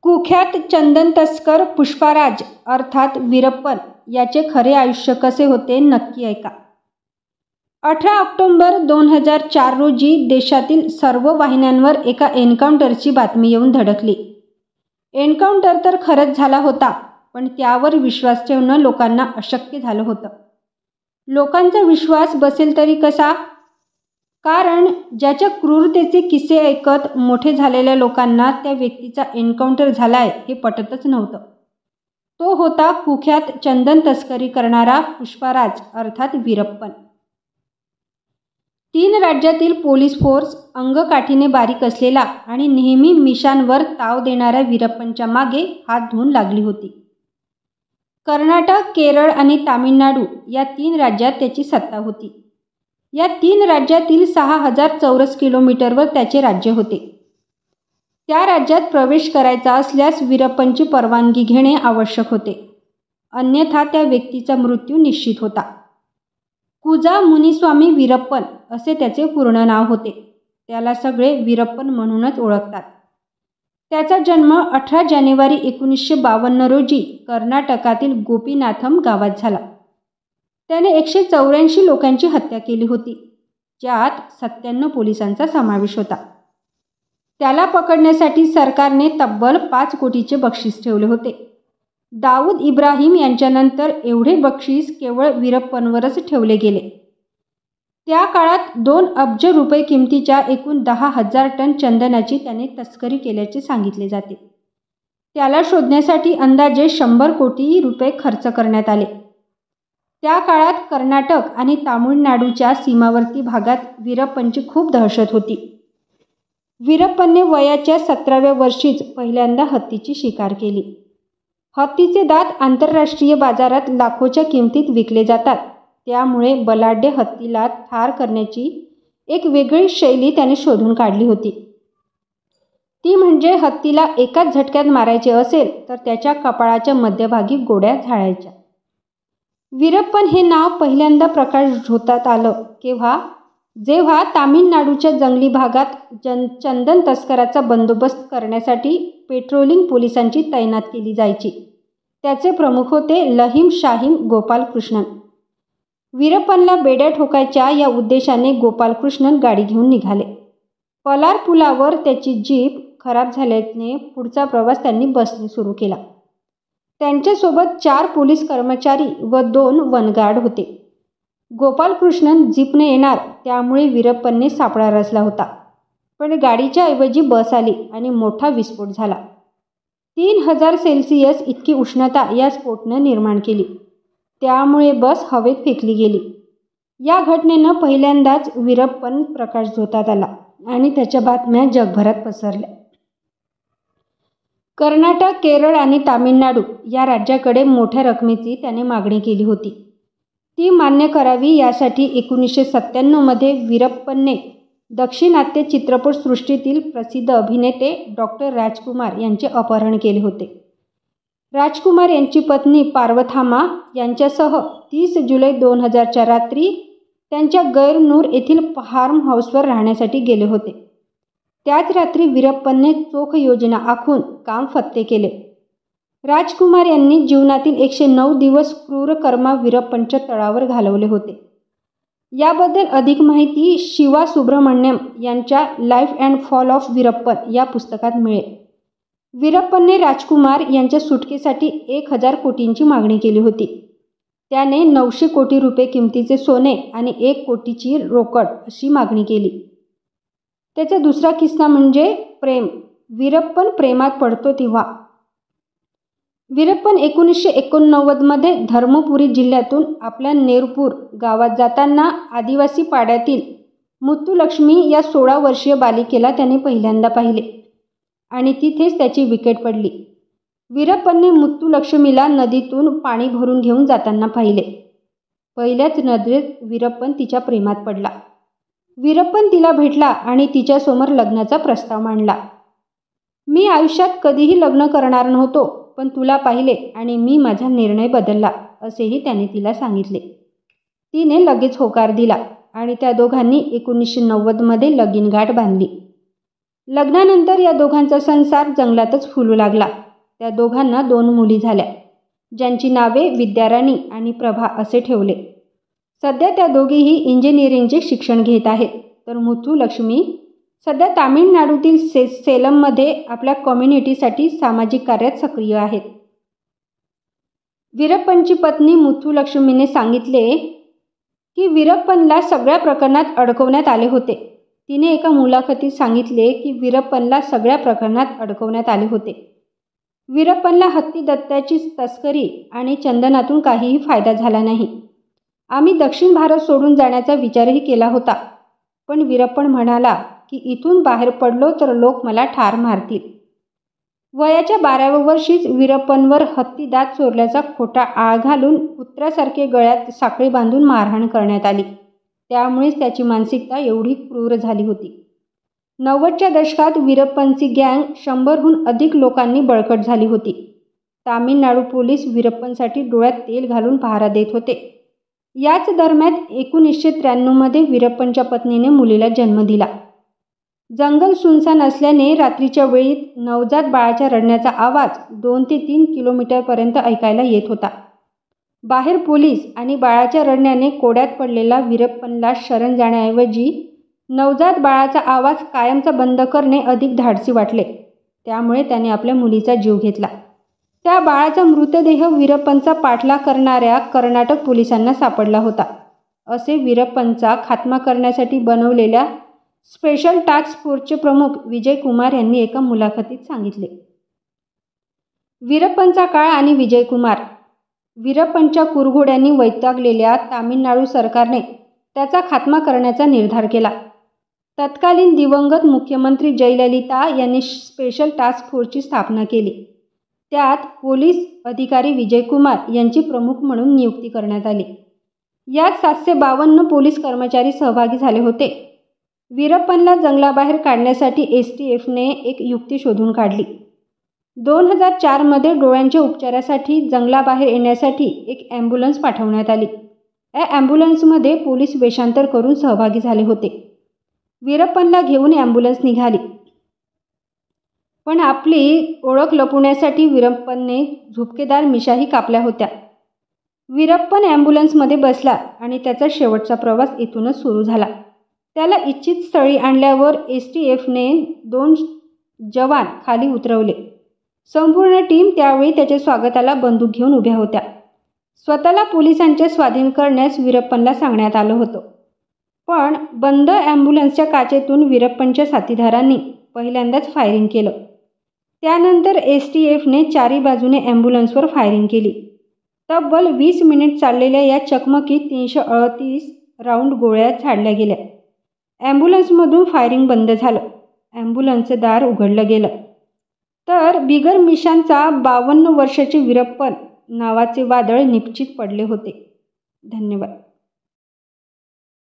कुख्यात चंदन तस्कर पुष्पाराज अर्थात वीरप्पन याचे खरे आयुष्य कसे होते नक्की ऐका. 18 ऑक्टोबर 2004 रोजी देशातील सर्व वाहिन्यांवर एका एन्काउंटरची बातमी येऊन धडकली. एन्काउंटर तर खरंच झाला होता, पण त्यावर विश्वास ठेवणं लोकांना अशक्य झालं होतं. लोकांचा विश्वास बसेल तरी कसा? कारण ज्याच्या क्रूरतेचे किस्से ऐकत मोठे झालेल्या लोकांना त्या व्यक्तीचा एन्काउंटर झालाय हे पटतच नव्हतं. तो होता कुख्यात चंदन तस्करी करणारा पुष्पाराज अर्थात वीरप्पन. 3 राज्यातील पोलीस फोर्स, अंगकाठीने बारीक असलेला आणि नेहमी मिशांवर ताव देणाऱ्या वीरप्पनच्या मागे हात धुवून लागली होती. कर्नाटक, केरळ आणि तामिळनाडू या 3 राज्यात त्याची सत्ता होती. या 3 राज्यातील 6000 चौरस किलोमीटरवर त्याचे राज्य होते. त्या राज्यात प्रवेश करायचा असल्यास वीरप्पनची परवानगी घेणे आवश्यक होते, अन्यथा त्या व्यक्तीचा मृत्यू निश्चित होता. कुजा मुनीस्वामी वीरप्पन असे त्याचे पूर्ण नाव होते. त्याला सगळे वीरप्पन म्हणूनच ओळखतात. त्याचा जन्म 18 जानेवारी 1952 रोजी कर्नाटकातील गोपीनाथम गावात झाला. त्याने 184 लोकांची हत्या केली होती, ज्यात 97 पोलिसांचा समावेश होता. त्याला पकडण्यासाठी सरकारने तब्बल 5 कोटीचे बक्षीस ठेवले होते. दाऊद इब्राहिम यांच्यानंतर एवढे बक्षीस केवळ वीरप्पनवरच ठेवले गेले. त्या काळात 2 अब्ज रुपये किमतीच्या एकूण 10,000 टन चंदनाची त्याने तस्करी केल्याचे सांगितले जाते. त्याला शोधण्यासाठी अंदाजे 100 कोटी रुपये खर्च करण्यात आले. त्या काळात कर्नाटक आणि तामिळनाडूच्या सीमावर्ती भागात वीरप्पनची खूप दहशत होती. वीरप्पनने वयाच्या 17व्या वर्षीच पहिल्यांदा हत्तीची शिकार केली. हत्तीचे दात आंतरराष्ट्रीय बाजारात लाखोच्या किमतीत विकले जातात. त्यामुळे बलाढ्य हत्तीला ठार करण्याची एक वेगळी शैली त्याने शोधून काढली होती. ती म्हणजे हत्तीला एकाच झटक्यात मारायचे असेल तर त्याच्या कपाळाच्या मध्यभागी गोळ्या झाडायच्या. वीरप्पन हे नाव पहिल्यांदा प्रकाशझोतात आलं जेव्हा तामिळनाडूच्या जंगली भागात चंदन तस्कराचा बंदोबस्त करण्यासाठी पेट्रोलिंग पोलिसांची तैनात केली जायची. त्याचे प्रमुख होते लहीम शाहीम गोपालकृष्णन. वीरप्पनला बेड्या ठोकायच्या या उद्देशाने गोपालकृष्णन गाडी घेऊन निघाले. पलार पुलावर त्याची जीप खराब झाल्याने पुढचा प्रवास त्यांनी बसने सुरू केला. त्यांच्यासोबत 4 पोलीस कर्मचारी व 2 वनगार्ड होते. गोपालकृष्णन जीपने येणार त्यामुळे वीरप्पनने सापळा रचला होता, पण गाडीच्या ऐवजी बस आली आणि मोठा विस्फोट झाला. 3000 सेल्सिअस इतकी उष्णता या स्फोटनं निर्माण केली. त्यामुळे बस हवेत फेकली गेली. या घटनेनं पहिल्यांदाच वीरप्पन प्रकाशझोतात आला आणि त्याच्या बातम्या जगभरात पसरल्या. कर्नाटक, केरळ आणि तामिळनाडू या राज्याकडे मोठ्या रकमेची त्याने मागणी केली होती. ती मान्य करावी यासाठी 1997 मध्ये वीरप्पनने दाक्षिणात्य चित्रपटसृष्टीतील प्रसिद्ध अभिनेते डॉक्टर राजकुमार यांचे अपहरण केले होते. राजकुमार यांची पत्नी पार्वथामा यांच्यासह 30 जुलै 2000च्या रात्री त्यांच्या गैरनूर येथील फार्म हाऊसवर राहण्यासाठी गेले होते. त्याच रात्री वीरप्पनने चोख योजना आखून काम फत्ते केले. राजकुमार यांनी जीवनातील 109 दिवस क्रूरकर्मा वीरप्पनच्या तळावर घालवले होते. याबद्दल अधिक माहिती शिवा सुब्रमण्यम यांच्या life and fall of Veerappan या पुस्तकात मिळेल. वीरप्पनने राजकुमार यांच्या सुटकेसाठी 1000 कोटींची मागणी केली होती. त्याने 900 कोटी रुपये किमतीचे सोने आणि 1 कोटीची रोकड अशी मागणी केली. त्याचा दुसरा किस्सा म्हणजे प्रेम. वीरप्पन प्रेमात पडतो तेव्हा. वीरप्पन 1989 मध्ये धर्मपुरी जिल्ह्यातून आपल्या नेरपूर गावात जाताना आदिवासी पाड्यातील मुत्तुलक्ष्मी या 16 वर्षीय बालिकेला त्याने पहिल्यांदा पाहिले आणि तिथेच त्याची विकेट पडली. वीरप्पनने मुत्तुलक्ष्मीला नदीतून पाणी भरून घेऊन जाताना पाहिले. पहिल्याच नजरेत वीरप्पन तिच्या प्रेमात पडला. वीरप्पन तिला भेटला आणि तिच्यासमोर लग्नाचा प्रस्ताव मांडला. मी आयुष्यात कधीही लग्न करणार नव्हतो, पण तुला पाहिले आणि मी माझा निर्णय बदलला असेही त्याने तिला सांगितले. तिने लगेच होकार दिला आणि त्या दोघांनी 1990 मध्ये लगीनगाठ बांधली. लग्नानंतर या दोघांचा संसार जंगलातच फुलू लागला. त्या दोघांना 2 मुली झाल्या, ज्यांची नावे विद्याराणी आणि प्रभा असे ठेवले. सध्या त्या दोघीही इंजिनिअरिंगचे शिक्षण घेत आहेत. तर मुथुलक्ष्मी सध्या तामिळनाडूतील सेलममध्ये आपल्या कम्युनिटीसाठी सामाजिक कार्यात सक्रिय आहेत. वीरप्पनची पत्नी मुथुलक्ष्मीने सांगितले की वीरप्पनला सगळ्या प्रकरणात अडकवण्यात आले होते. तिने एका मुलाखतीत सांगितले की वीरप्पनला सगळ्या प्रकरणात अडकवण्यात आले होते. वीरप्पनला हत्ती दत्त्याची तस्करी आणि चंदनातून काहीही फायदा झाला नाही. आम्ही दक्षिण भारत सोडून जाण्याचा विचारही केला होता, पण वीरप्पन म्हणाला की इथून बाहेर पडलो तर लोक मला ठार मारतील. वयाच्या 12व्या वर्षीच वीरप्पनवर हत्ती दात चोरल्याचा खोटा आळ घालून कुत्र्यासारखे गळ्यात साखळी बांधून मारहाण करण्यात आली. त्यामुळेच त्याची मानसिकता एवढी क्रूर झाली होती. 90च्या दशकात वीरप्पनची गँग 100हून अधिक लोकांनी बळकट झाली होती. तामिळनाडू पोलीस वीरप्पनसाठी डोळ्यात तेल घालून पहारा देत होते. याच दरम्यान 1993मध्ये वीरप्पनच्या पत्नीने मुलीला जन्म दिला. जंगल सुनसान असल्याने रात्रीच्या वेळी नवजात बाळाच्या रडण्याचा आवाज 2 ते 3 किलोमीटरपर्यंत ऐकायला येत होता. बाहेर पोलीस आणि बाळाच्या रडण्याने कोड्यात पडलेला वीरप्पनला शरण जाण्याऐवजी नवजात बाळाचा आवाज कायमचा बंद करणे अधिक धाडसी वाटले. त्यामुळे त्याने आपल्या मुलीचा जीव घेतला. त्या बाळाचा मृतदेह वीरप्पनचा पाठलाग करणाऱ्या कर्नाटक पोलिसांना सापडला होता, असे वीरप्पनचा खात्मा करण्यासाठी बनवलेल्या स्पेशल टास्क फोर्सचे प्रमुख विजय कुमार यांनी एका मुलाखतीत सांगितले. वीरप्पनचा काळ आणि विजय कुमार. वीरप्पनच्या कुरघोड्यांनी वैतागलेल्या तामिळनाडू सरकारने त्याचा खात्मा करण्याचा निर्धार केला. तत्कालीन दिवंगत मुख्यमंत्री जयललिता यांनी स्पेशल टास्क फोर्सची स्थापना केली. त्यात पोलीस अधिकारी विजय कुमार यांची प्रमुख म्हणून नियुक्ती करण्यात आली. यात 752 पोलीस कर्मचारी सहभागी झाले होते. वीरप्पनला जंगलाबाहेर काढण्यासाठी STFने एक युक्ती शोधून काढली. 2004मध्ये डोळ्यांच्या उपचारासाठी जंगलाबाहेर येण्यासाठी एक ॲम्ब्युलन्स पाठवण्यात आली. या ॲम्ब्युलन्समध्ये पोलीस वेषांतर करून सहभागी झाले होते. वीरप्पनला घेऊन ॲम्ब्युलन्स निघाली, पण आपली ओळख लपवण्यासाठी वीरप्पनने झुपकेदार मिशाही कापल्या होत्या. वीरप्पन ॲम्ब्युलन्समध्ये बसला आणि त्याचा शेवटचा प्रवास इथूनच सुरू झाला. त्याला इच्छित स्थळी आणल्यावर STFने 2 जवान खाली उतरवले. संपूर्ण टीम त्यावेळी त्याच्या स्वागताला बंदूक घेऊन उभ्या होत्या. स्वतःला पोलिसांच्या स्वाधीन करण्यास वीरप्पनला सांगण्यात आलं होतं. पण बंद ॲम्ब्युलन्सच्या काचेतून वीरप्पनच्या साथीदारांनी पहिल्यांदाच फायरिंग केलं. त्यानंतर STFने चारी बाजूने ॲम्ब्युलन्सवर फायरिंग केली. तब्बल 20 मिनिट चाललेल्या या चकमकीत 338 राऊंड गोळ्या झाडल्या गेल्या. ॲम्ब्युलन्समधून फायरिंग बंद झालं. ॲम्ब्युलन्सचं दार उघडलं गेलं तर बिगर मिशांचा 52 वर्षाचे वीरप्पन नावाचे वादळ निश्चित पडले होते. धन्यवाद.